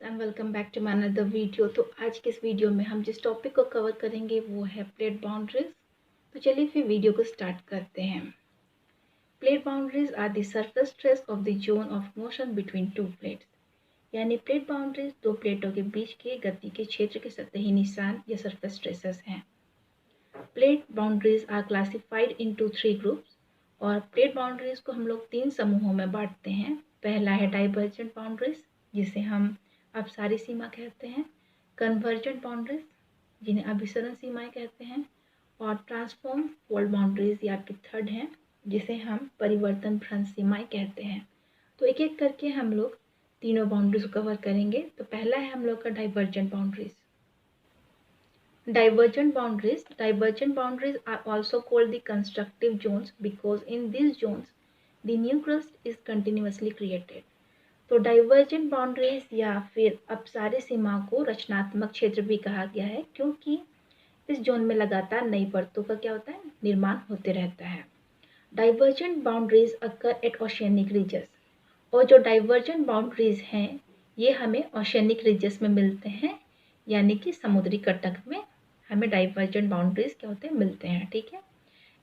And welcome back to my another video. तो आज के इस वीडियो में हम जिस टॉपिक को कवर करेंगे वो है प्लेट बाउंड्रीज। तो चलिए फिर वीडियो को स्टार्ट करते हैं। Plate boundaries are the surface stress of the zone of motion between two plates. यानी प्लेट बाउंड्रीज दो प्लेटों के बीच के गति के क्षेत्र के सतही निशान या सरफेस स्ट्रेसेस हैं। Plate boundaries are classified into 3 groups. और प्लेट बाउंड्रीज को हम लोग 3 समूहों में बांटते हैं। पहला है डाइवर्जेंट बाउंड्रीज, जिसे हम अपसारी सीमा कहते हैं, कन्वर्जेंट बाउंड्रीज जिन्हें अभिसरण सीमाएं कहते हैं, और ट्रांसफॉर्म फोल्ड बाउंड्रीज या फिर थर्ड हैं जिसे हम परिवर्तन भ्रंश सीमाएं कहते हैं। तो एक एक करके हम लोग तीनों बाउंड्रीज को कवर करेंगे। तो पहला है हम लोग का divergent boundaries. Divergent boundaries are also called the constructive zones because in these zones the new crust is continuously created. तो डाइवर्जेंट बाउंड्रीज या फिर अपसारी सीमा को रचनात्मक क्षेत्र भी कहा गया है, क्योंकि इस जोन में लगातार नई परतों का क्या होता है, निर्माण होते रहता है। Divergent boundaries occur at oceanic ridges. और जो डाइवर्जेंट बाउंड्रीज हैं ये हमें ओशियनिक रीजस में मिलते हैं, यानी कि समुद्री कटक में हमें डाइवर्जेंट बाउंड्रीज क्या होते हैं, मिलते हैं। ठीक है।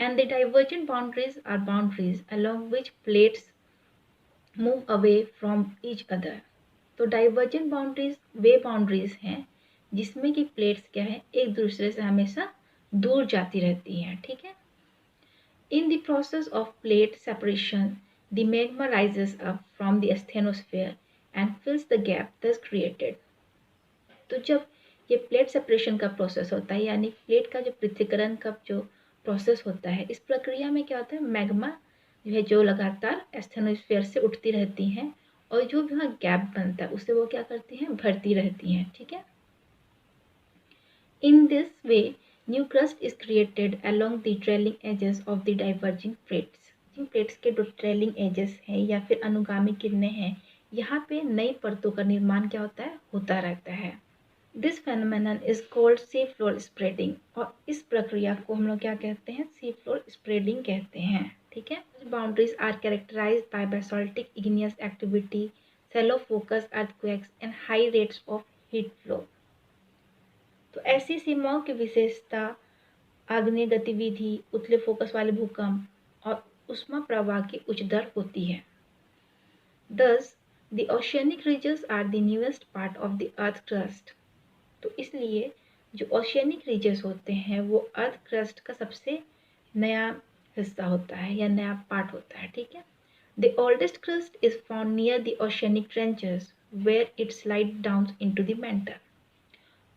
And the divergent boundaries are boundaries along which plates move away from each other. तो डाइवर्जेंट बाउंड्रीज वे बाउंड्रीज हैं जिसमें कि प्लेट्स क्या है, एक दूसरे से हमेशा दूर जाती रहती हैं। ठीक है। In the process of plate separation the magma rises up from the asthenosphere and फिल्स the gap thus created। तो जब ये प्लेट सेपरेशन का प्रोसेस होता है, यानी प्लेट का जो पृथक्करण का जो प्रोसेस होता है, इस प्रक्रिया में क्या होता है, मैग्मा जो है जो लगातार एस्थेनोस्फीयर से उठती रहती हैं और जो भी वहाँ गैप बनता है उसे वो क्या करती हैं, भरती रहती हैं। ठीक है। In this way new crust is created along the trailing edges of the diverging plates. जिन प्लेट्स के जो ट्रेलिंग एजेस हैं या फिर अनुगामी किरणें हैं, यहाँ पे नई परतों का निर्माण क्या होता है, होता रहता है। This phenomenon is called C floor spreading. और इस प्रक्रिया को हम लोग क्या कहते हैं, सी फ्लोर स्प्रेडिंग कहते हैं। ठीक है। Boundaries are characterized by basaltic igneous activity, shallow focus earthquakes and high rates of heat flow. तो ऐसी सीमाओं की विशेषता आग्नेय गतिविधि, उथले फोकस वाले भूकंप और उष्मा प्रवाह की उच्च दर होती है। Thus, the oceanic ridges are the newest part of the earth crust। तो इसलिए जो ओशियनिक रीजस होते हैं वो अर्थ क्रस्ट का सबसे नया हिस्सा होता है या नया पार्ट होता है। ठीक है। The oldest crust is found near the oceanic trenches where it slide down into the mantle.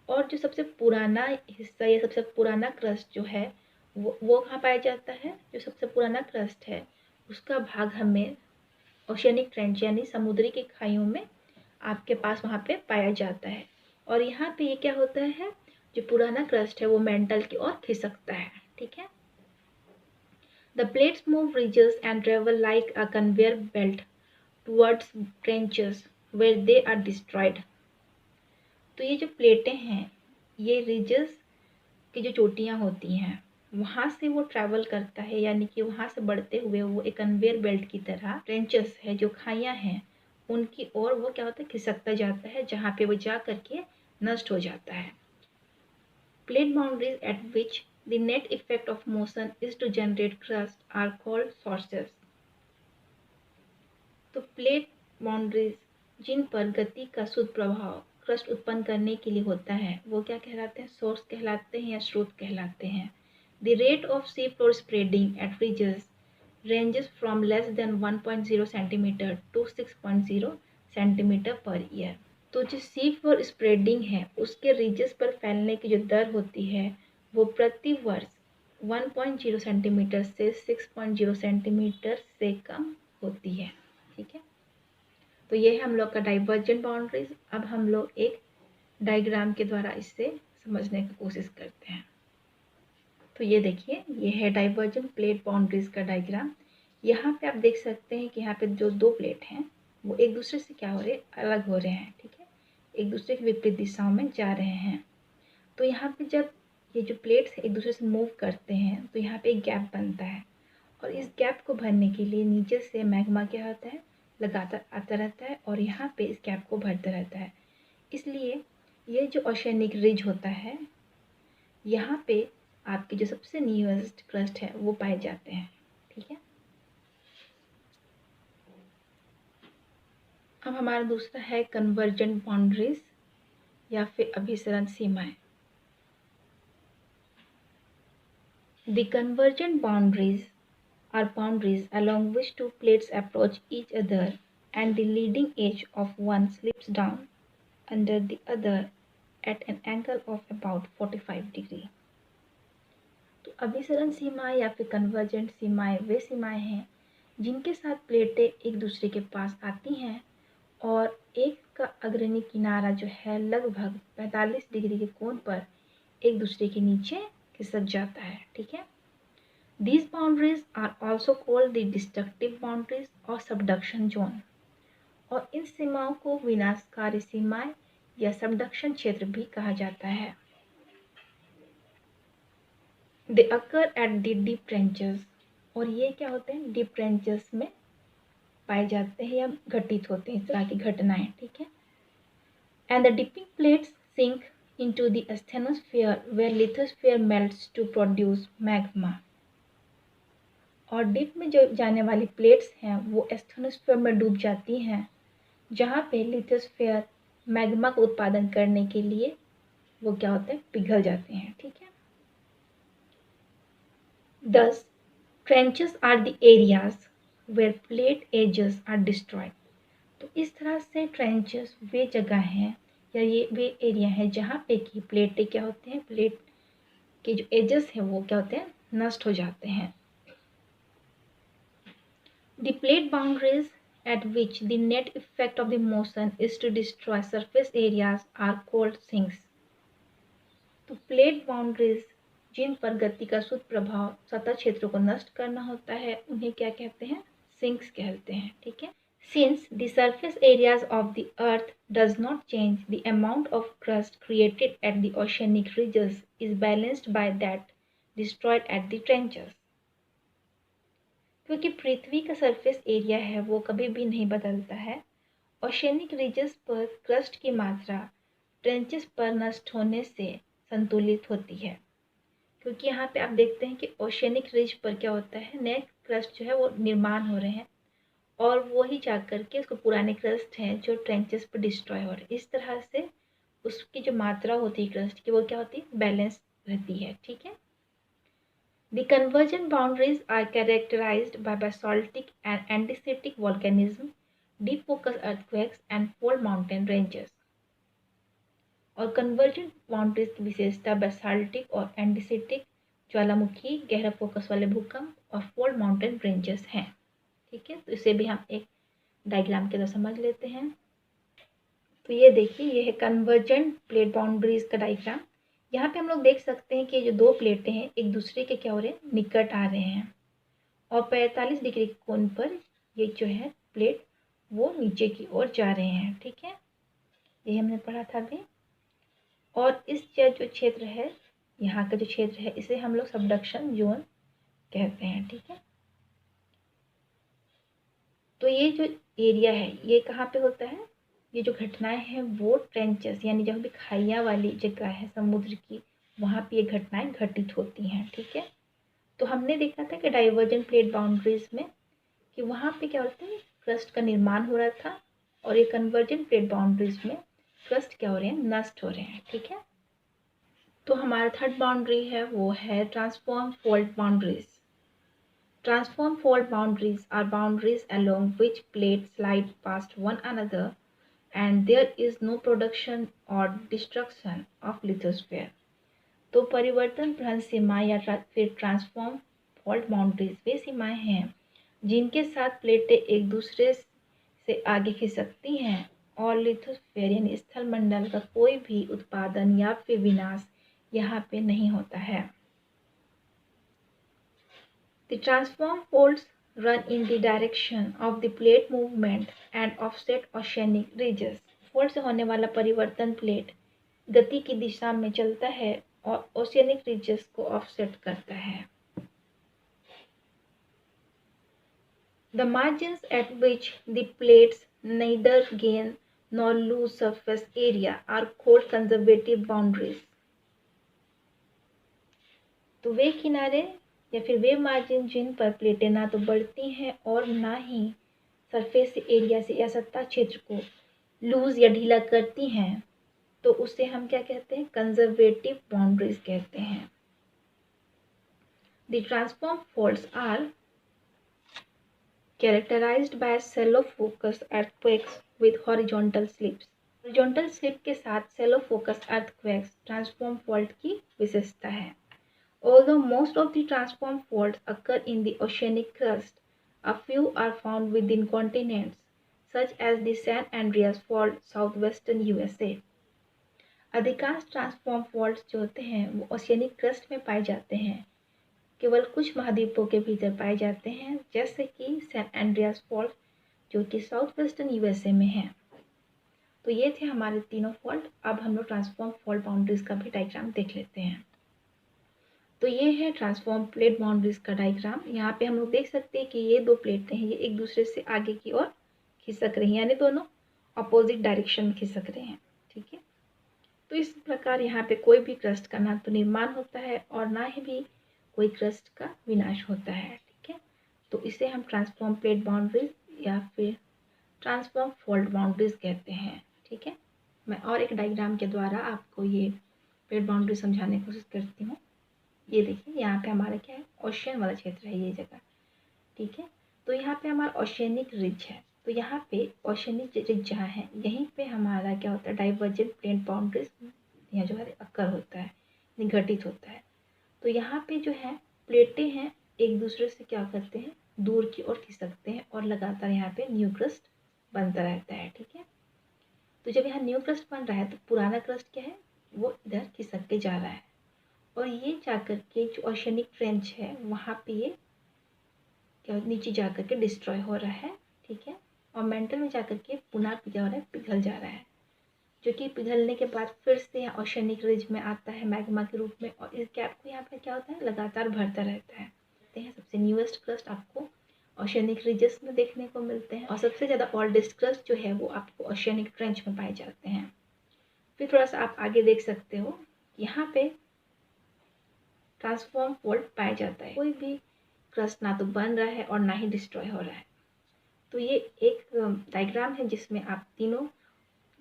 और जो सबसे पुराना हिस्सा या सबसे पुराना क्रस्ट जो है वो कहाँ पाया जाता है, जो सबसे पुराना क्रस्ट है उसका भाग हमें ओशियनिक ट्रेंच यानी समुद्री की खाइयों में आपके पास वहाँ पे पाया जाता है। और यहाँ पे ये क्या होता है, जो पुराना क्रस्ट है वो मेंटल की ओर खिसकता है। ठीक है। The plates move ridges and travel like a conveyor belt towards trenches where they are destroyed. तो ये जो प्लेटें हैं ये रीजस की जो चोटियाँ होती हैं वहाँ से वो ट्रैवल करता है, यानी कि वहाँ से बढ़ते हुए वो एक कन्वेयर बेल्ट की तरह ट्रेंचेस है, जो खाइयाँ हैं उनकी ओर वो क्या होता है, खिसकता जाता है, जहाँ पे वो जा करके नष्ट हो जाता है। Plate boundaries at which the net effect of motion is to generate crust are called sources. तो प्लेट बाउंड्रीज जिन पर गति का शुद्ध प्रभाव क्रस्ट उत्पन्न करने के लिए होता है वो क्या कहलाते हैं, सोर्स कहलाते हैं या स्रोत कहलाते हैं। The rate of sea floor spreading at ridges ranges from less than 1.0 centimeter to 6.0 centimeter per year। तो जो सी फ्लोर स्प्रेडिंग है उसके रीजस पर फैलने की जो दर होती है वो प्रति वर्ष 1.0 सेंटीमीटर से 6.0 सेंटीमीटर से कम होती है। ठीक है। तो ये है हम लोग का डाइवर्जेंट बाउंड्रीज। अब हम लोग एक डायग्राम के द्वारा इससे समझने की कोशिश करते हैं। तो ये देखिए, ये है डाइवर्जेंट प्लेट बाउंड्रीज का डायग्राम। यहाँ पे आप देख सकते हैं कि यहाँ पे जो दो प्लेट हैं वो एक दूसरे से क्या हो रहे हैं, अलग हो रहे हैं। ठीक है। एक दूसरे की विपरीत दिशाओं में जा रहे हैं। तो यहाँ पे जब ये जो प्लेट्स एक दूसरे से मूव करते हैं तो यहाँ पे एक गैप बनता है और इस गैप को भरने के लिए नीचे से मैग्मा क्या होता है, लगातार आता रहता है और यहाँ पे इस गैप को भरता रहता है। इसलिए ये जो ओशियनिक रिज होता है, यहाँ पे आपके जो सबसे नियरेस्ट क्रस्ट है वो पाए जाते हैं। ठीक है, अब हमारा दूसरा है कन्वर्जेंट बाउंड्रीज या फिर अभिसरण सीमाएं। The convergent boundaries are boundaries along which two plates approach each other and the leading edge of one slips down under the other at an angle of about 45 degree। तो अभिसरण सीमाएं या फिर convergent सीमाएं वे सीमाएं हैं जिनके साथ प्लेटें एक दूसरे के पास आती हैं और एक का अग्रणी किनारा जो है लगभग 45 डिग्री के कोण पर एक दूसरे के नीचे खिसक जाता है। ठीक है, These boundaries are also called the destructive boundaries or subduction zone। और इन सीमाओं को विनाशकारी सीमाएं या सबडक्शन क्षेत्र भी कहा जाता है। They occur at the deep trenches। और ये क्या होते हैं, डीप ट्रेंचेस में पाए जाते हैं या घटित होते हैं इस तरह की घटनाएं। ठीक है, and the dipping plates sink into the asthenosphere where lithosphere melts to produce magma। और डीप में जो जाने वाली प्लेट्स हैं वो एस्थेनोस्फीयर में डूब जाती हैं, जहाँ पे लिथोस्फीयर मैग्मा का उत्पादन करने के लिए वो क्या होते हैं, पिघल जाते हैं। ठीक है, Thus trenches are the areas where plate edges are destroyed। तो इस तरह से ट्रेंचेस वे जगह हैं या ये वे एरिया है जहाँ पे कि प्लेटें क्या होते हैं, प्लेट के जो एजेस हैं वो क्या होते हैं, नष्ट हो जाते हैं। The plate boundaries at which the net effect of the motion is to destroy surface areas are called sinks। तो प्लेट बाउंड्रीज जिन पर गति का शुद्ध प्रभाव सतह क्षेत्रों को नष्ट करना होता है उन्हें क्या कहते हैं, सिंक्स कहते हैं। ठीक है, Since the surface areas of the earth does not change, the amount of crust created at the oceanic ridges is balanced by that destroyed at the trenches। क्योंकि पृथ्वी का सरफेस एरिया है वो कभी भी नहीं बदलता है, ओशियनिक रिजेस पर क्रस्ट की मात्रा ट्रेंचेस पर नष्ट होने से संतुलित होती है। क्योंकि यहाँ पे आप देखते हैं कि ओशियनिक रिज पर क्या होता है, नए क्रस्ट जो है वो निर्माण हो रहे हैं और वो ही जा कर के उसको पुराने क्रस्ट हैं जो ट्रेंचेस पर डिस्ट्रॉय हो रहे हैं। इस तरह से उसकी जो मात्रा होती है क्रस्ट की वो क्या होती है, बैलेंस रहती है। ठीक है, The convergent boundaries are characterized by basaltic and andesitic volcanism, deep focus earthquakes and fold mountain ranges। और convergent boundaries की विशेषता basaltic और andesitic ज्वालामुखी, गहरा फोकस वाले भूकंप और फोल्ड माउंटेन रेंजेस हैं। ठीक है, तो इसे भी हम एक डायग्राम के द्वारा समझ लेते हैं। तो ये देखिए, ये है कन्वर्जेंट प्लेट बाउंड्रीज का डायग्राम। यहाँ पे हम लोग देख सकते हैं कि जो दो प्लेटें हैं एक दूसरे के क्या हो रहे हैं, निकट आ रहे हैं और 45 डिग्री के कोण पर ये जो है प्लेट वो नीचे की ओर जा रहे हैं। ठीक है, ये हमने पढ़ा था अभी। और इस जो क्षेत्र है, यहाँ का जो क्षेत्र है इसे हम लोग सबडक्शन जोन कहते हैं। ठीक है, तो ये जो एरिया है ये कहाँ पे होता है, ये जो घटनाएं हैं वो ट्रेंचेस यानी जहाँ भी खाइयाँ वाली जगह है समुद्र की, वहाँ पे ये घटनाएं घटित होती हैं। ठीक है, तो हमने देखा था कि डाइवर्जेंट प्लेट बाउंड्रीज में कि वहाँ पे क्या होता है, क्रस्ट का निर्माण हो रहा था और ये कन्वर्जेंट प्लेट बाउंड्रीज में क्रस्ट क्या हो रहे हैं, नष्ट हो रहे हैं। ठीक है, तो हमारा थर्ड बाउंड्री है वो है transform fold boundaries. Transform fault boundaries are boundaries along which plates slide past one another and there is no production or destruction of lithosphere। तो परिवर्तन भ्रंश सीमाएं या फिर ट्रांसफॉर्म फॉल्ट बाउंड्रीज वे सीमाएं हैं जिनके साथ प्लेटें एक दूसरे से आगे खिसकती हैं और लिथोस्फीयर यानी स्थल मंडल का कोई भी उत्पादन या फिर विनाश यहाँ पे नहीं होता है। The transform folds run in the direction of the plate movement and offset oceanic ridges। Fold से होने वाला परिवर्तन प्लेट गति की दिशा में चलता है और ओशियनिक रिजेस को ऑफसेट करता है। The margins at which the plates neither gain nor loose surface area are called conservative boundaries. तो वे किनारे या फिर वे मार्जिन जिन पर प्लेटें ना तो बढ़ती हैं और ना ही सरफेस एरिया से या सत्ता क्षेत्र को लूज या ढीला करती हैं, तो उसे हम क्या कहते हैं? कंजर्वेटिव बाउंड्रीज कहते हैं। The transform faults are characterized by shallow focus earthquakes with horizontal slips. Horizontal slip के साथ shallow focus earthquakes transform fault की विशेषता है। Although most of the transform faults occur in the oceanic crust, a few are found within continents, such as the San Andreas Fault, southwestern USA. अधिकांश transform faults जो होते हैं वो oceanic crust में पाए जाते हैं, केवल कुछ महाद्वीपों के भीतर पाए जाते हैं, जैसे कि सैन एंड्रियास फॉल्ट जो कि साउथ वेस्टर्न यूएसए में है। तो ये थे हमारे तीनों फॉल्ट। अब हम लोग ट्रांसफॉर्म फॉल्ट बाउंड्रीज का भी डायग्राम देख लेते हैं। तो ये है ट्रांसफॉर्म प्लेट बाउंड्रीज का डायग्राम। यहाँ पे हम लोग देख सकते हैं कि ये दो प्लेटें हैं, ये एक दूसरे से आगे की ओर खिसक रही हैं, यानी दोनों अपोजिट डायरेक्शन में खिसक रहे हैं। ठीक है, तो इस प्रकार यहाँ पे कोई भी क्रस्ट का ना तो निर्माण होता है और ना ही भी कोई क्रस्ट का विनाश होता है। ठीक है, तो इसे हम ट्रांसफॉर्म प्लेट बाउंड्रीज या फिर ट्रांसफॉर्म फॉल्ट बाउंड्रीज कहते हैं। ठीक है, मैं और एक डायग्राम के द्वारा आपको ये प्लेट बाउंड्री समझाने की कोशिश करती हूँ। ये देखिए, यहाँ पे हमारा क्या है? ओशियन वाला क्षेत्र है ये जगह। ठीक है, तो यहाँ पे हमारा ओशियनिक रिज है। तो यहाँ पे ओशियनिक रिज जहाँ है यहीं पे हमारा क्या होता है? डाइवर्जेंट प्लेट बाउंड्रीज यहाँ जो है अक्कर होता है, घटित होता है। तो यहाँ पे जो है प्लेटें हैं एक दूसरे से क्या करते हैं? दूर की ओर खिसकते हैं और लगातार यहाँ पे न्यू क्रस्ट बनता रहता है। ठीक है, तो जब यहाँ न्यू क्रस्ट बन रहा है तो पुराना क्रस्ट क्या है? वो इधर खिसक के जा रहा है और ये जाकर के जो ओशियनिक ट्रेंच है वहाँ पे ये क्या नीचे जाकर के डिस्ट्रॉय हो रहा है। ठीक है, और मेंटल में जाकर के पुनः क्या हो रहा है? पिघल जा रहा है, जो कि पिघलने के बाद फिर से यहाँ ओशियनिक रिज में आता है मैग्मा के रूप में, और इस गैप को यहाँ पे क्या होता है? लगातार भरता रहता है। सबसे न्यूएस्ट क्रस्ट आपको ओशियनिक रिजेस में देखने को मिलते हैं और सबसे ज़्यादा ओल्डेस्ट क्रस्ट जो है वो आपको ओशियनिक ट्रेंच में पाए जाते हैं। फिर थोड़ा सा आप आगे देख सकते हो, यहाँ पे ट्रांसफॉर्म फॉल्ट पाया जाता है। कोई भी क्रस्ट ना तो बन रहा है और ना ही डिस्ट्रॉय हो रहा है। तो ये एक डायग्राम है जिसमें आप तीनों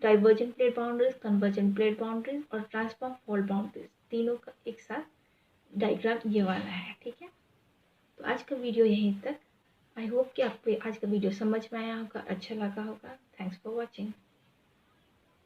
divergent plate boundaries, convergent plate boundaries और ट्रांसफॉर्म फॉल्ट बाउंड्रीज तीनों का एक साथ डायग्राम ये वाला है। ठीक है, तो आज का वीडियो यहीं तक। आई होप कि आपको आज का वीडियो समझ में आया होगा, अच्छा लगा होगा। Thanks for watching.